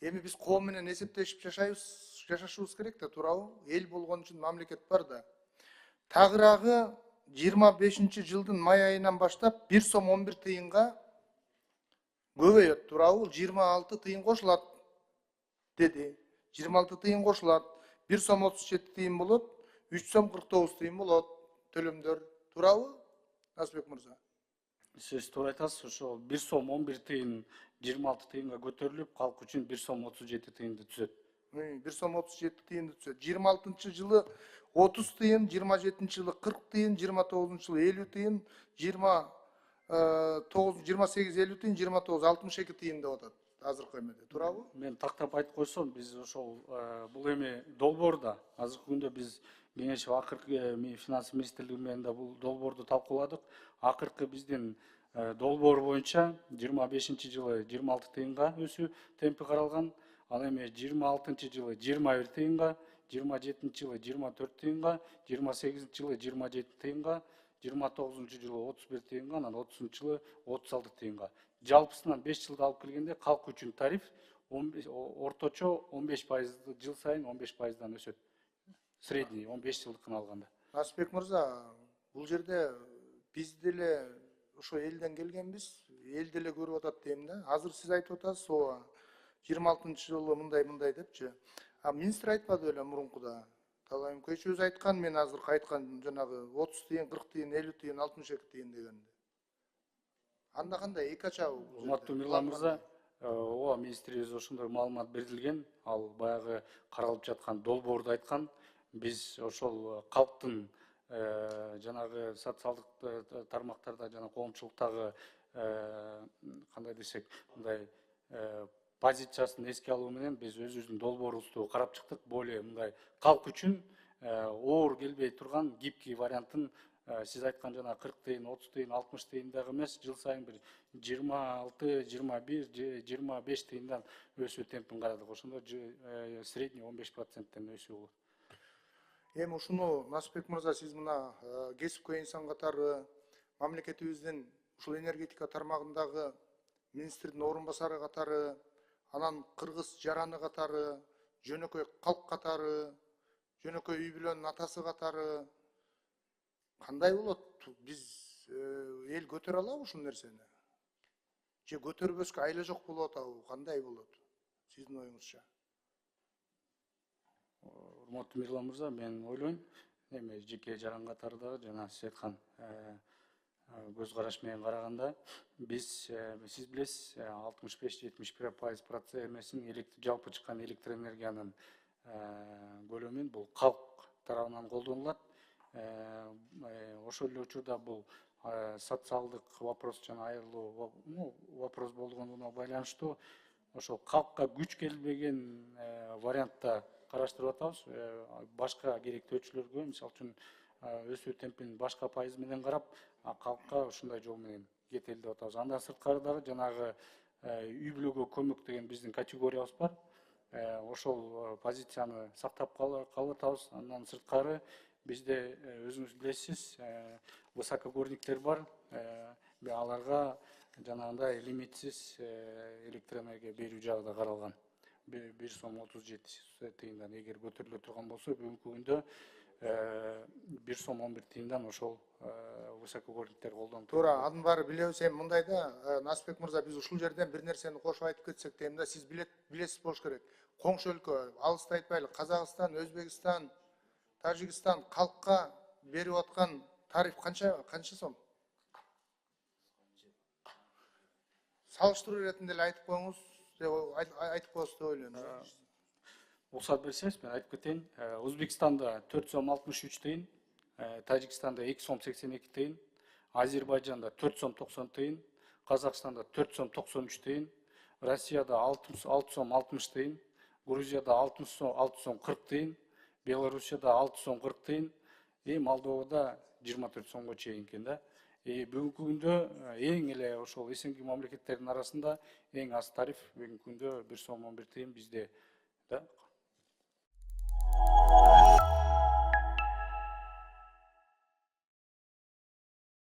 Эми биз коом менен эсептешип жашашыбыз керек да, туурабы? Эл болгон үчүн мамлекет бар да. Тагыраагы 25-жылдын май айынан баштап 1 сом 11 тыйынга көбөйөт, туурабы? 26 тыйын кошулат деди. 26 тыйын кошулат. 1 сом 37 тыйын болот, 3 сом 49 тыйын болот төлөмдөр. Туурабы, Насбек мырза? Сиз туура айтасыз, ошо 1 сом 11 тыйын 26 тыйынга көтөрүлүп, калк үчүн 1 сом 37 тыйынды түзөт. 1 сом 37 тыйынды түзөт. 26-жылы 30 тыйын, 27-жылы 40 тыйын, 29-жылы 50 тыйын, 28 50 тыйын, 29 62 тыйын деп атат азыркы эмеде. Туурабы? Мен тактап айтып койсом, биз ошол бул эми долбоорда азыркы күндө биз кеңешип акыркы финанс министрлиги менен да бул долбоорду талкууладык. Акыркы биздин долбоор боюнча 25-жылы 26 тыйынга өсүү темпи каралган. Ал эми 26-жылы 21 тыйынга, 27-жылы 24 тыйынга, 28-жылы 27 тыйынга, 29-жылы 31 тыйынга, анан 30-жылы 36 тыйынга. Жалпысынан 5 жылда алып келгенде калк үчүн тариф орточо 15%, жыл сайын 15%дан өсөт. Средний 15 жылдыкын алганда. Насбек мырза, бул жерде биз деле ошо элден келгенбиз, эл деле көрүп атат дейм да. Азыр сиз айтып атасыз, ооба 26-жылы мындай депчи. А министр айтпады беле мурункуда. Талайым көчү өзү айткан, мен азыркы айткан жанагы 30 тыйын, 40 тыйын, 50 тыйын, 62 тыйын дегенде. Анда кандай эки ачабы бул жерде? Урматтуу Мирлан мырза, ооба министрибиз ошондой маалымат берилген. Ал баягы каралып жаткан долбоорду айткан. Биз ошол калктын жанагы социалдык тармактарда жана коомчулуктагы кандай десек, мындай позициясын эске алуу менен биз өзүбүздүн долбоорубузду карап чыктык. Более мындай калк үчүн оор келбей турган гибкий вариантын сиз айткан жана 40 тыйын, 30 тыйын, 60 тыйындагы эмес, жыл сайын бир 26, 21, 25 тыйындан өсүү темпин карадык. Ошондо средний 15%тен өсүү болот. Эми ушуну Насбек мырза, сиз мына кесипкөй инсан катары мамлекетибиздин ушул энергетика тармагындагы министрдин орун басары катары, анан кыргыз жараны катары, жөнөкөй калк катары, жөнөкөй үй бүлөнүн атасы катары кандай болот? Биз эл көтөрө алабы ушул нерсени? Же көтөрбөскө айла жок болуп атабы? Кандай болот? Сиздин оюңузча? Урматтуу Мирлан мырза, мен ойлойм, эми жеке жаран катары дагы жана сиз айткан көз караш менен караганда, сиз билесиз, 65-71% эмесин жалпы чыккан электр энергиянын көлөмүн бул калк тарабынан колдонулат. Ошол эле учурда бул социалдык вопрос жана айрылуу вопрос болгонуна байланыштуу ошол калкка күч келбеген вариантта караштырып атабыз. Башка керектөөчүлөргө, мисалы үчүн өсүү темпин башка пайыз менен карап, калкка ушундай жол менен кетели деп атабыз. Андан сырткары дагы жанагы үй бүлөгө көмөк деген биздин категориябыз бар. Ошол позицияны сактап калып атабыз. Андан сырткары бизде өзүңүз билесиз, высокогорниктер бар. Аларга жанагындай лимитсиз электроэнергия берүү жагы да каралган. 1 сом 37 тыйындан эгер көтөрүлө турган болсо, бүгүнкү күндө 1 сом 11 тыйындан ошол высокогорниктер колдонуп. Туура, анын баары билебиз. Эми мындай да, Насбек мырза, биз ушул жерден бир нерсени кошуп айтып кетсек дейм да, сиз билесиз болуш керек. Коңшу өлкө, алыста айтпайлы, Казакстан, Өзбекстан, Тажикстан калкка берип аткан тариф канча сом? Салыштыруу иретинде эле айтып коюңуз, айтып коесуз деп ойлойм. Уруксат берсеңиз, мен айтып кетейин. Өзбекстанда 4 сом 63 тыйын, Тажикстанда 2 сом 82 тыйын, Азербайжанда 4 сом 90 тыйын, Казакстанда 4 сом 93 тыйын, Россияда 6 сом 60 тыйын, Грузияда 6 сом 40 тыйын, Белоруссияда 6 сом 40 тыйын, Молдовада 24 сомго чейин экен да. Бүгүнкү күндө эң эле ошол СНГ мамлекеттердин арасында эң аз тариф бүгүнкү күндө 1 сом 11 тыйын бизде да.